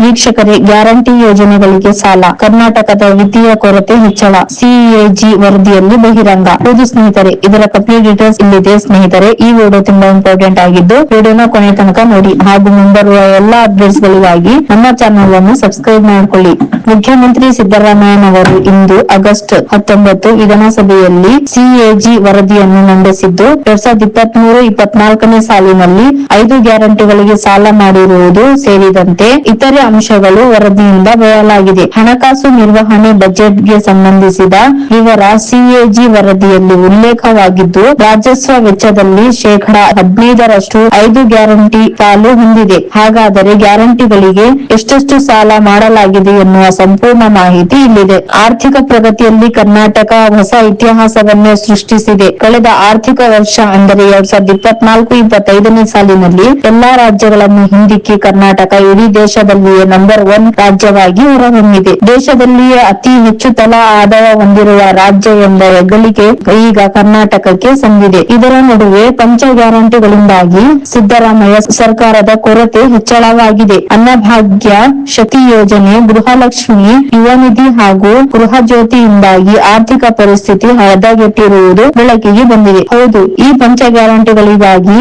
ವೀಕ್ಷಕರೇ, ಗ್ಯಾರಂಟಿ ಯೋಜನೆಗಳಿಗೆ ಸಾಲ, ಕರ್ನಾಟಕದ ವಿತ್ತೀಯ ಕೊರತೆ ಹೆಚ್ಚಳ, ಸಿಎಜಿ ವರದಿಯಲ್ಲಿ ಬಹಿರಂಗ. ಹೌದು ಸ್ನೇಹಿತರೆ, ಇದರ ಕಂಪ್ಲೀಟ್ ಡೀಟೇಲ್ಸ್ ಇಲ್ಲಿದೆ. ಸ್ನೇಹಿತರೆ, ಈ ವಿಡಿಯೋ ತುಂಬಾ ಇಂಪಾರ್ಟೆಂಟ್ ಆಗಿದ್ದು ವಿಡಿಯೋನ ಕೊನೆ ತನಕ ನೋಡಿ ಹಾಗೂ ಮುಂಬರುವ ಎಲ್ಲಾ ಅಪ್ಡೇಟ್ಸ್ ಗಳಿಗಾಗಿ ನಮ್ಮ ಚಾನೆಲ್ ಅನ್ನು ಸಬ್ಸ್ಕ್ರೈಬ್ ಮಾಡಿಕೊಳ್ಳಿ. ಮುಖ್ಯಮಂತ್ರಿ ಸಿದ್ದರಾಮಯ್ಯನವರು ಇಂದು ಆಗಸ್ಟ್ 19 ವಿಧಾನಸಭೆಯಲ್ಲಿ ಸಿಎಜಿ ವರದಿಯನ್ನು ಮಂಡಿಸಿದ್ದು, 2023-24ನೇ ಸಾಲಿನಲ್ಲಿ 5 ಗ್ಯಾರಂಟಿಗಳಿಗೆ ಸಾಲ ಮಾಡಿರುವುದು ಸೇರಿದಂತೆ ಇತರೆ ಅಂಶಗಳು ವರದಿಯಿಂದ ಬಯಲಾಗಿದೆ. ಹಣಕಾಸು ನಿರ್ವಹಣೆ ಬಜೆಟ್ಗೆ ಸಂಬಂಧಿಸಿದ ವಿವರ ಸಿಎಜಿ ವರದಿಯಲ್ಲಿ ಉಲ್ಲೇಖವಾಗಿದ್ದು, ರಾಜಸ್ವ ವೆಚ್ಚದಲ್ಲಿ ಶೇಕಡಾ 15ರಷ್ಟು 5 ಗ್ಯಾರಂಟಿ ಪಾಲು ಹೊಂದಿದೆ. ಹಾಗಾದರೆ ಗ್ಯಾರಂಟಿಗಳಿಗೆ ಎಷ್ಟೆಷ್ಟು ಸಾಲ ಮಾಡಲಾಗಿದೆ ಎನ್ನುವ ಸಂಪೂರ್ಣ ಮಾಹಿತಿ ಇಲ್ಲಿದೆ. ಆರ್ಥಿಕ ಪ್ರಗತಿಯಲ್ಲಿ ಕರ್ನಾಟಕ ಹೊಸ ಇತಿಹಾಸವನ್ನೇ ಸೃಷ್ಟಿಸಿದೆ. ಕಳೆದ ಆರ್ಥಿಕ ವರ್ಷ ಅಂದರೆ 2024-25ನೇ ಸಾಲಿನಲ್ಲಿ ಎಲ್ಲಾ ರಾಜ್ಯಗಳನ್ನು ಹಿಂದಿಕ್ಕಿ ಕರ್ನಾಟಕ ಇಡೀ ದೇಶದಲ್ಲಿಯೇ ನಂಬರ್ 1 ರಾಜ್ಯವಾಗಿ ಹೊರಹೊಮ್ಮಿದೆ. ದೇಶದಲ್ಲಿಯೇ ಅತಿ ಹೆಚ್ಚು ತಲಾ ಆದಾಯ ಹೊಂದಿರುವ ರಾಜ್ಯ ಎಂಬ ಹೆಗ್ಗಳಿಕೆ ಈಗ ಕರ್ನಾಟಕಕ್ಕೆ ಸಂದಿದೆ. ಇದರ ನಡುವೆ ಪಂಚ ಗ್ಯಾರಂಟಿಗಳಿಂದಾಗಿ ಸಿದ್ದರಾಮಯ್ಯ ಸರ್ಕಾರದ ಕೊರತೆ ಹೆಚ್ಚಳವಾಗಿದೆ. ಅನ್ನಭಾಗ್ಯ, ಶಕ್ತಿ ಯೋಜನೆ, ಗೃಹಲಕ್ಷ್ಮಿ, ಯುವ ನಿಧಿ ಹಾಗೂ ಗೃಹ ಜ್ಯೋತಿಯಿಂದಾಗಿ ಆರ್ಥಿಕ ಪರಿಸ್ಥಿತಿ ಹದಗೆಟ್ಟಿರುವುದು ಬೆಳಕಿಗೆ ಬಂದಿದೆ. ಹೌದು, ಈ ಪಂಚ ಗ್ಯಾರಂಟಿಗಳಿಗಾಗಿ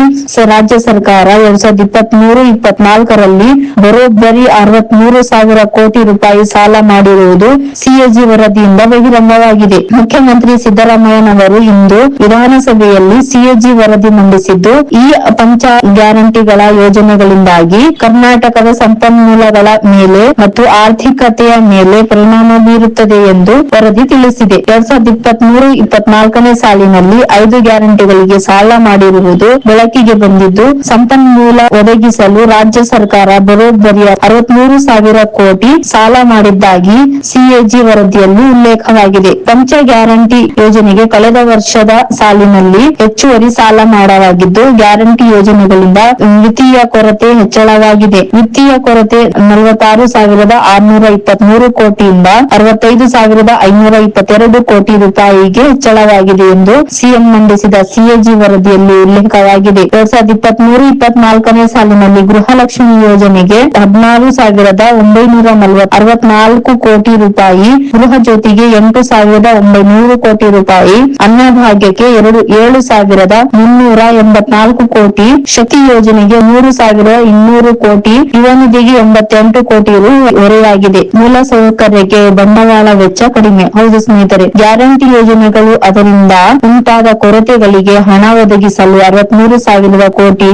ರಾಜ್ಯ ಸರ್ಕಾರ 2023-24ರಲ್ಲಿ ಬರೋಬ್ಬರಿ 63,000 ಕೋಟಿ ರೂಪಾಯಿ ಸಾಲ ಮಾಡಿರುವುದು ಸಿಎಜಿ ವರದಿಯಿಂದ ಬಹಿರಂಗವಾಗಿದೆ. ಮುಖ್ಯಮಂತ್ರಿ ಸಿದ್ದರಾಮಯ್ಯನವರು ಇಂದು ವಿಧಾನಸಭೆಯಲ್ಲಿ ಸಿಎಜಿ ವರದಿ ಮಂಡಿಸಿದ್ದು, ಈ ಪಂಚ ಗ್ಯಾರಂಟಿಗಳ ಯೋಜನೆಗಳಿಂದಾಗಿ ಕರ್ನಾಟಕದ ಸಂಪನ್ಮೂಲಗಳ ಮೇಲೆ ಮತ್ತು ಆರ್ಥಿಕತೆಯ ಮೇಲೆ ಪರಿಣಾಮ ಬೀರುತ್ತದೆ ಎಂದು ವರದಿ ತಿಳಿಸಿದೆ. 2023-24ನೇ ಸಾಲಿನಲ್ಲಿ 5 ಗ್ಯಾರಂಟಿಗಳಿಗೆ ಸಾಲ ಮಾಡಿರುವುದು ಬೆಳಕಿಗೆ ಬಂದಿದ್ದು, ಸಂಪನ್ಮೂಲ ಒದಗಿಸಲು ರಾಜ್ಯ ಸರ್ಕಾರ ಬರೋಬ್ಬರಿ 63,000 ಕೋಟಿ ಸಾಲ ಮಾಡಿದ್ದಾಗಿ ಸಿಎಜಿ ವರದಿಯಲ್ಲಿ ಉಲ್ಲೇಖವಾಗಿದೆ. ಪಂಚ ಗ್ಯಾರಂಟಿ ಯೋಜನೆಗೆ ಕಳೆದ ವರ್ಷದ ಸಾಲಿನಲ್ಲಿ ಹೆಚ್ಚುವರಿ ಸಾಲ ಮಾಡಲಾಗಿದ್ದು, ಗ್ಯಾರಂಟಿ ಯೋಜನೆಗಳಿಂದ ವಿತ್ತೀಯ ಕೊರತೆ ಹೆಚ್ಚಳವಾಗಿದೆ. ವಿತ್ತೀಯ ಕೊರತೆ 46,623 ಕೋಟಿಯಿಂದ 65,522 ಕೋಟಿ ರೂಪಾಯಿಗೆ ಹೆಚ್ಚಳವಾಗಿದೆ ಎಂದು ಸಿಎಂ ಮಂಡಿಸಿದ ಸಿಎಜಿ ವರದಿಯಲ್ಲಿ ಉಲ್ಲೇಖವಾಗಿದೆ. 2023-24ನೇ ಸಾಲಿನಲ್ಲಿ ಗೃಹಲಕ್ಷ್ಮಿ ಯೋಜನೆಗೆ 14,964 ಕೋಟಿ ರೂಪಾಯಿ, ಗೃಹ ಜ್ಯೋತಿಗೆ 8,900 ಕೋಟಿ ರೂಪಾಯಿ, ಅನ್ನಭಾಗ್ಯಕ್ಕೆ 7,384 ಕೋಟಿ, ಶಕ್ತಿ ಯೋಜನೆಗೆ 3,200 ಕೋಟಿ, ಯುವ ನಿಧಿಗೆ 88 ಕೋಟಿ ರು ಹೊರೆಯಾಗಿದೆ. ಮೂಲ ಸೌಕರ್ಯಕ್ಕೆ ಬಂಡವಾಳ ವೆಚ್ಚ ಕಡಿಮೆ. ಹೌದು ಸ್ನೇಹಿತರೆ, ಗ್ಯಾರಂಟಿ ಯೋಜನೆಗಳು ಅದರಿಂದ ಉಂಟಾದ ಕೊರತೆಗಳಿಗೆ ಹಣ ಒದಗಿಸಲು 63,000 ಕೋಟಿ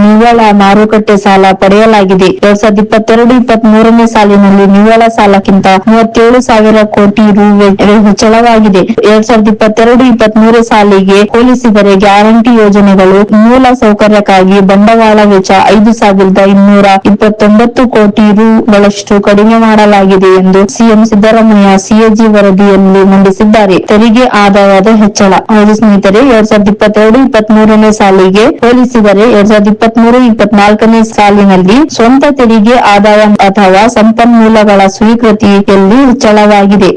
ನಿವ್ವಳ ಮಾರುಕಟ್ಟೆ ಸಾಲ ಪಡೆಯಲಾಗಿದೆ. 2022-23ನೇ ಸಾಲಿನಲ್ಲಿ ನಿವ್ವಳ ಸಾಲಕ್ಕಿಂತ 37,000 ಕೋಟಿ ರು ಹೆಚ್ಚಳವಾಗಿದೆ. 2022-23 ಸಾಲಿಗೆ ಹೋಲಿಸಿದರೆ ಗ್ಯಾರಂಟಿ ಯೋಜನೆಗಳು ಮೂಲ ಸೌಕರ್ಯಕ್ಕಾಗಿ ಬಂಡವಾಳ ವೆಚ್ಚ 5,229 ಕೋಟಿ ರುಗಳಷ್ಟು ಕಡಿಮೆ ಮಾಡಲಾಗಿದೆ ಎಂದು ಸಿಎಂ ಸಿದ್ದರಾಮಯ್ಯ ಸಿಎಜಿ ವರದಿಯಲ್ಲಿ ಮಂಡಿಸಿದ್ದಾರೆ. ತೆರಿಗೆ ಆದಾಯದ ಹೆಚ್ಚಳ. ಹೌದು ಸ್ನೇಹಿತರೆ, 2022-23ನೇ ಸಾಲಿಗೆ ಹೋಲಿಸಿದರೆ 2023-24ನೇ ಸಾಲಿನಲ್ಲಿ ಸ್ವಂತ ತೆರಿಗೆ ಆದಾಯ ಅಥವಾ ಸಂಪನ್ಮೂಲಗಳ ಸ್ವೀಕೃತಿಯಲ್ಲಿ ಹೆಚ್ಚಳವಾಗಿದೆ.